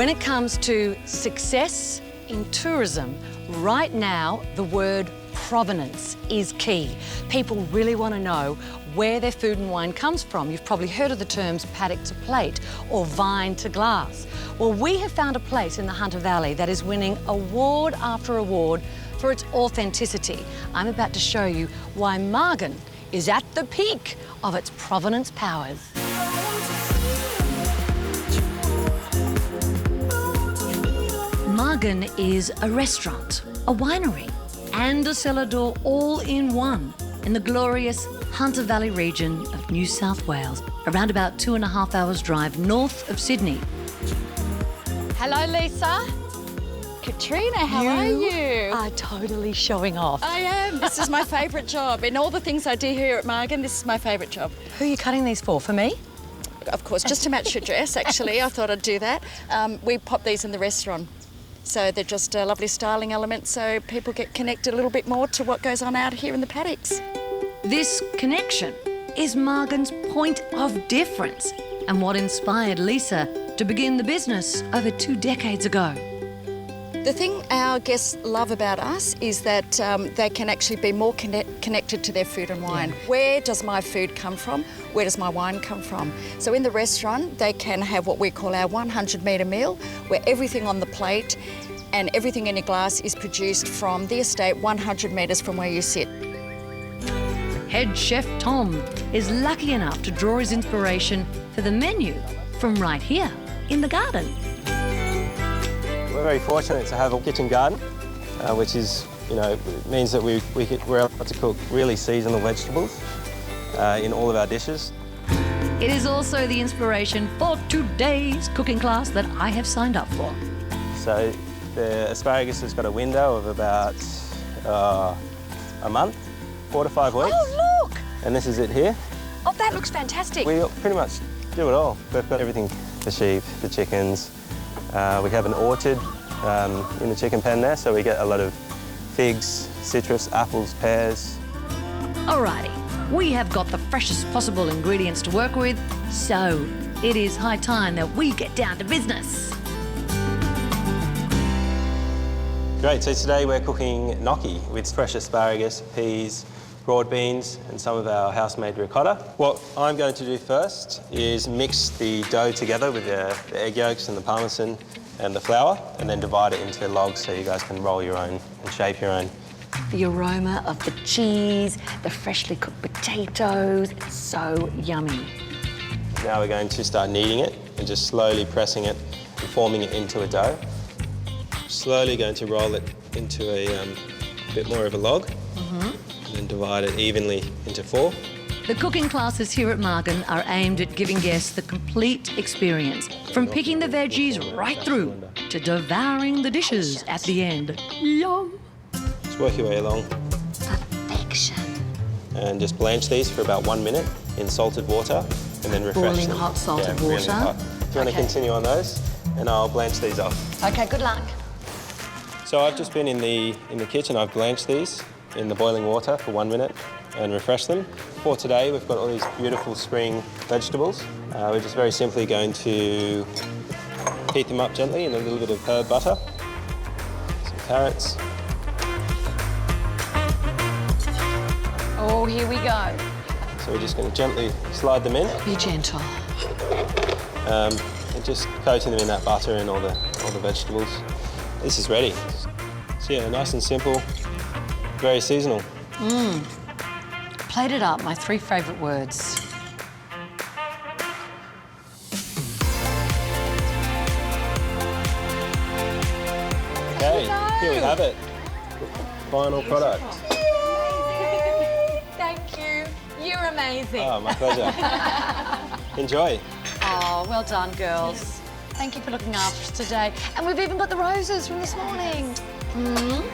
When it comes to success in tourism, right now, the word provenance is key. People really want to know where their food and wine comes from. You've probably heard of the terms paddock to plate or vine to glass. Well, we have found a place in the Hunter Valley that is winning award after award for its authenticity. I'm about to show you why Margan is at the peak of its provenance powers. Margan is a restaurant, a winery, and a cellar door all in one in the glorious Hunter Valley region of New South Wales, around about 2.5 hours drive north of Sydney. Hello, Lisa. Katrina, how are you? You are totally showing off. I am. This is my favourite job. In all the things I do here at Margan, this is my favourite job. Who are you cutting these for? For me? Of course, just to match your dress, actually. I thought I'd do that. We pop these in the restaurant. So they're just a lovely styling element so people get connected a little bit more to what goes on out here in the paddocks. This connection is Margan's point of difference and what inspired Lisa to begin the business over 2 decades ago. The thing our guests love about us is that they can actually be more connected to their food and wine. Yeah. Where does my food come from? Where does my wine come from? So in the restaurant, they can have what we call our 100-metre meal, where everything on the plate and everything in your glass is produced from the estate 100 metres from where you sit. Head chef Tom is lucky enough to draw his inspiration for the menu from right here in the garden. We're very fortunate to have a kitchen garden, which is, means that we're able to cook really seasonal vegetables in all of our dishes. It is also the inspiration for today's cooking class that I have signed up for. So the asparagus has got a window of about a month, 4 to 5 weeks. Oh, look! And this is it here. Oh, that looks fantastic. We pretty much do it all. We've got everything, the sheep, the chickens. We have an orchard in the chicken pen there, so we get a lot of figs, citrus, apples, pears. Alrighty, we have got the freshest possible ingredients to work with, so it is high time that we get down to business. Great, so today we're cooking gnocchi with fresh asparagus, peas, broad beans and some of our house-made ricotta. What I'm going to do first is mix the dough together with the egg yolks and the parmesan and the flour, and then divide it into logs so you guys can roll your own and shape your own. The aroma of the cheese, the freshly cooked potatoes, it's so yummy. Now we're going to start kneading it and just slowly pressing it and forming it into a dough. Slowly going to roll it into a bit more of a log. And then divide it evenly into 4. The cooking classes here at Margan are aimed at giving guests the complete experience, from picking the veggies right through to devouring the dishes at the end. Yum! Just work your way along. Perfection. And just blanch these for about 1 minute in salted water and then refresh Boiling them. hot salted really water. hot. Do you want to continue on those? And I'll blanch these off. Okay, good luck. So I've just been in the kitchen. I've blanched these in the boiling water for 1 minute and refresh them. For today, we've got all these beautiful spring vegetables. We're just very simply going to heat them up gently in a little bit of herb butter, some carrots. Oh, here we go. So we're just going to gently slide them in. Be gentle. And just coating them in that butter and all the vegetables. This is ready. So yeah, nice and simple, very seasonal. Plate it up, my 3 favourite words. Okay, here we have it. Final product. Thank you. You're amazing. Oh, my pleasure. Enjoy. Oh, well done, girls. Thank you for looking after us today. And we've even got the roses from this morning. Mm.